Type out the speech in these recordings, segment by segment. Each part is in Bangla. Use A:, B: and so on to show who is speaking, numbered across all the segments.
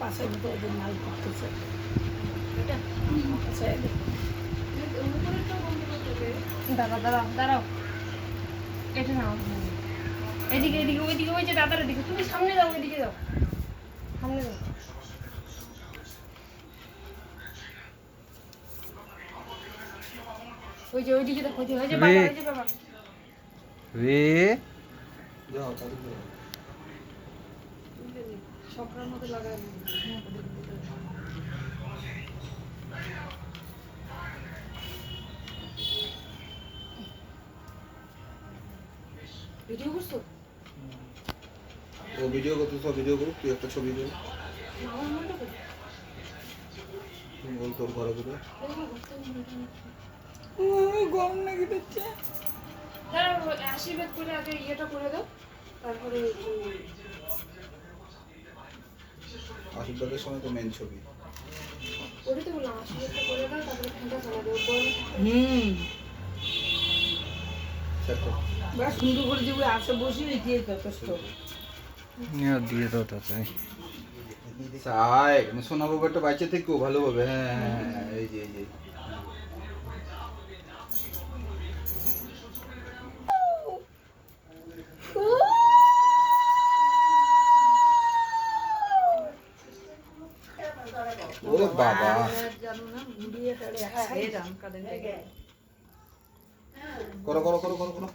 A: পাশে দুটো ওদের মাল করতেছে
B: দাঁড়াও দাঁড়াও দাঁড়াও, এটা নাও, এদিকে এদিকে ওইদিকে, ওই যে দাদার দিকে, তুমি সামনে যাও, ওইদিকে যাও, সামনে যাও। ওই যে ওইদিকে দেখো, ওই যে বাবা, ওই যে বাবা।
C: রে
A: যাও তাদের সকালের মধ্যে লাগাই ভিডিও করছো?
D: ও ভিডিও করতে তো ভিডিও করুক, তুই একটা ছবি দে। তুমি বল তোর ঘরে ঘুরে
A: গরম নাকি দিচ্ছে।
B: দাঁড়াও, আশীর্বাদ করে আগে ইয়েটা করে দাও, তারপরে
D: আশীর্বাদের সময় তো মেন ছবি।
B: ওটা তো বললাম, আশীর্বাদটা করে দাও, তারপরে ফোনটা চালা দেবো।
D: সেট কর।
A: বা সুন্দর করে যে ওই আসে বসিয়ে দিয়ে যথেষ্ট।
C: দিয়ে দাও তাই
D: সাই সোনা বাবাটা বাইচে থেকে ভালোভাবে। হ্যাঁ হ্যাঁ হ্যাঁ, এই যে এই যে ওরে বাবা
A: জানো না ঘুরিয়ে ফেলে এক রাম কাদের থেকে
D: করো করো করো করো করো।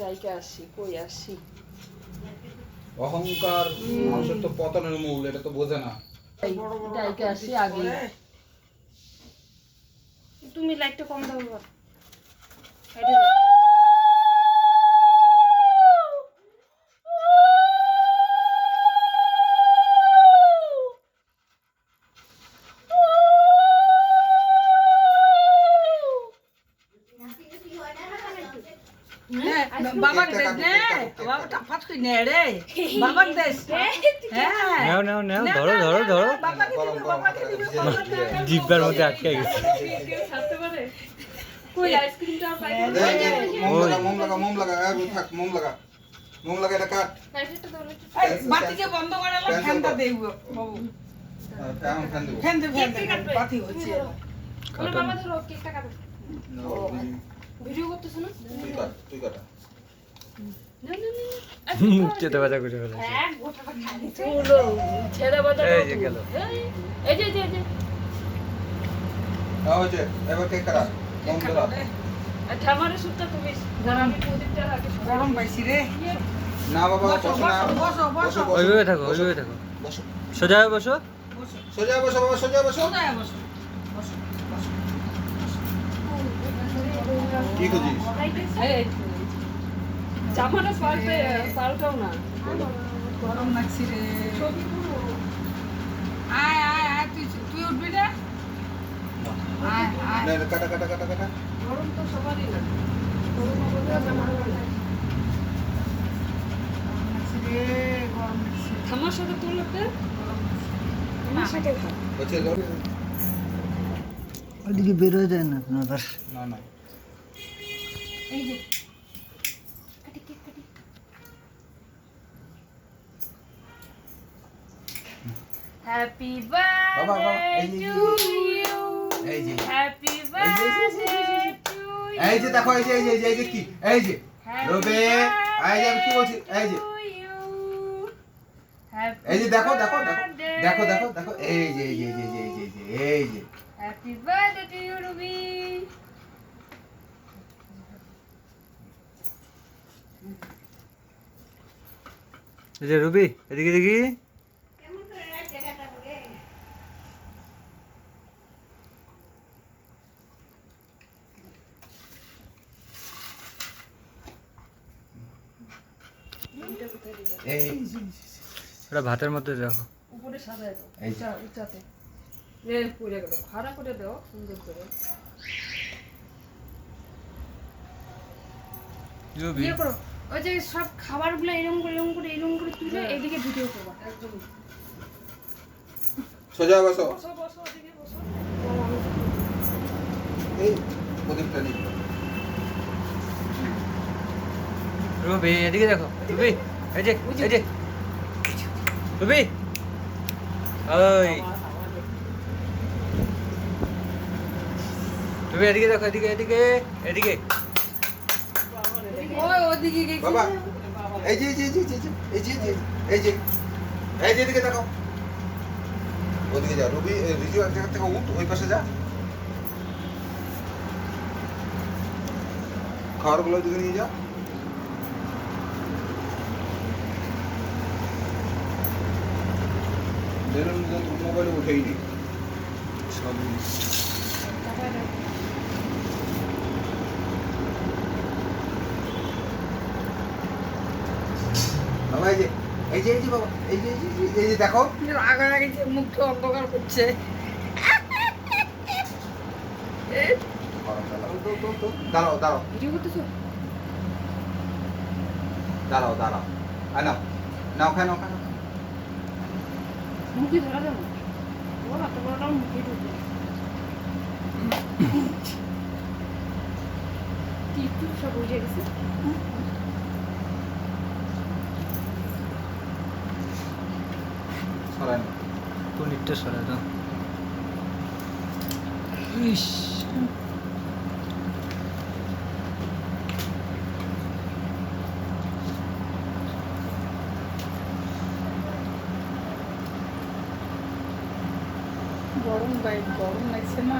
A: গাইকে আসি কই আসি
D: অহংকার মানুষের তো পতনের মূল, এটা তো বোঝে না।
A: গাইকে আসি আগে
B: তুমি লাইটটা কম দাও বাবা।
A: বাবার দেশ নে বাবা টাফাত কই নে রে বাবার দেশ হ্যাঁ
C: নাও নাও নাও, ধরো ধরো ধরো,
A: বাবাকে দিবি বাবাকে দিবি
C: জিব্বার মধ্যে আটকে গেছে।
B: ছাড়তে পারে? কই আইসক্রিমটা আর পাই
D: মোম লাগা মোম লাগা আর থাক মোম লাগা মোম লাগা, এটা কাট।
B: লাইটটা দাও, লাইটটা।
A: বাতিকে বন্ধ করে না ফ্যানটা দেব বাবু
D: এখন ফ্যান দেবো।
A: ফ্যান দে বাতি হচ্ছে
B: ওরে বাবা ধরো, কেকটা কাটো। ভিডিও করতেছ না?
D: তুই কাট তুই কাটা।
B: না না না,
C: মুখ চেতে বাজা করে ফেলেছে।
B: হ্যাঁ গোটাটা খালি চলো ছেড়ে বাজা।
C: এই যে গেল।
B: এই যে এই যে
D: ওই যে এবার কেক কাটা মোম ধরা।
B: আচ্ছা আমারে সুত্তা তুমি যারা আমি প্রদীপটা আগে
A: গরম পাইছি রে
D: না বাবা বসো না,
A: বসো বসো
C: ওইভাবে থাকো, ওইভাবে থাকো,
D: বসো
C: সোজা হয়ে বসো।
A: বসো
D: সোজা বসো বাবা, সোজা বসো।
A: কোথায় বসো বসো বসো
D: কি খুঁজিস?
A: এই
B: জামাটা পাল্টাও না।
A: গরম লাগছে রে আয় আয় আয় তুই তুই উঠবি না আয় আয়
D: না না, কাটা কাটা কাটা কাটা।
B: গরম তো সবারই না, গরম অবস্থা জামাটা পাল্টায়।
A: রে গরম লাগছে
B: থামার সাথে তুল একটা, আমার সাথে খা।
D: হচ্ছে ধর।
C: ওইদিকে বেরোয় যায় না আপনার।
D: না না
B: এই যে কাটি কেক কাটি। হ্যাপি
D: বাবা, এই
B: বার্থডে
D: যে,
B: টু ইউ,
D: এই যে
B: হ্যাপি
D: এই যে,
B: বার্থডে টু ইউ,
D: এই যে দেখো, এই যে এই যে এই যে কি এই যে রবে, এই যে আমি কি বলছি, এই যে এই যে দেখো দেখো দেখো দেখো দেখো দেখো, এই যে এই যে এই যে এই যে এই যে এই যে
B: হ্যাপি বার্থডে টু ইউ রবি।
C: এই যে রুবি, এদিকে দেখি।
D: এই
C: ওটা ভাতের মধ্যে দেখো।
B: উপরে সাজায় দাও,
D: এই যে।
B: উঁচাতে নে পুড়ে গেল, খাড়া করে দাও সুন্দর করে।
C: রুবি
B: ইয়ে করো, ওই যে সব খাবারগুলো এরকম করে এরকম করে এরকম করে তুলে এদিকে ভিডিও করবা একদম।
D: সোজা বসো।
B: বসো বসো ওদিকে বসো।
D: এই প্রদীপটা নিয়ে
C: রুবি এদিকে দেখো, রুবি এই যে রুবি ওই রুবি এদিকে দেখো, এদিকে এদিকে এদিকে।
A: ওই ওদিকে গেছি
D: বাবা এই যে এই যে এদিকে দেখো, ওদিকে যা রবি, রিজু এক জায়গা থেকে উঠ, ওই পাশে যা, খাবারগুলো ওদিকে নিয়ে যা। বেরোন মোবাইলে উঠেই নি সব। বাবা এই যে বাবা এই যে দেখো,
A: রাগা গেছে, মুখটা অন্ধকার করছে।
D: দাঁড়াও দাঁড়াও
B: ভিডিও করতেছো?
D: দাঁড়াও দাঁড়াও, নাও নাও খাই নাও খাই।
B: মুখে ধরা যাবে না। বলো তো, বড়টাও মুখে ঢুকে। টিপটুপ সব বুঝে গেছে।
D: সরাই না।
C: পনিরটা সরাই দাও। ইস,
A: গরম লাগছে না।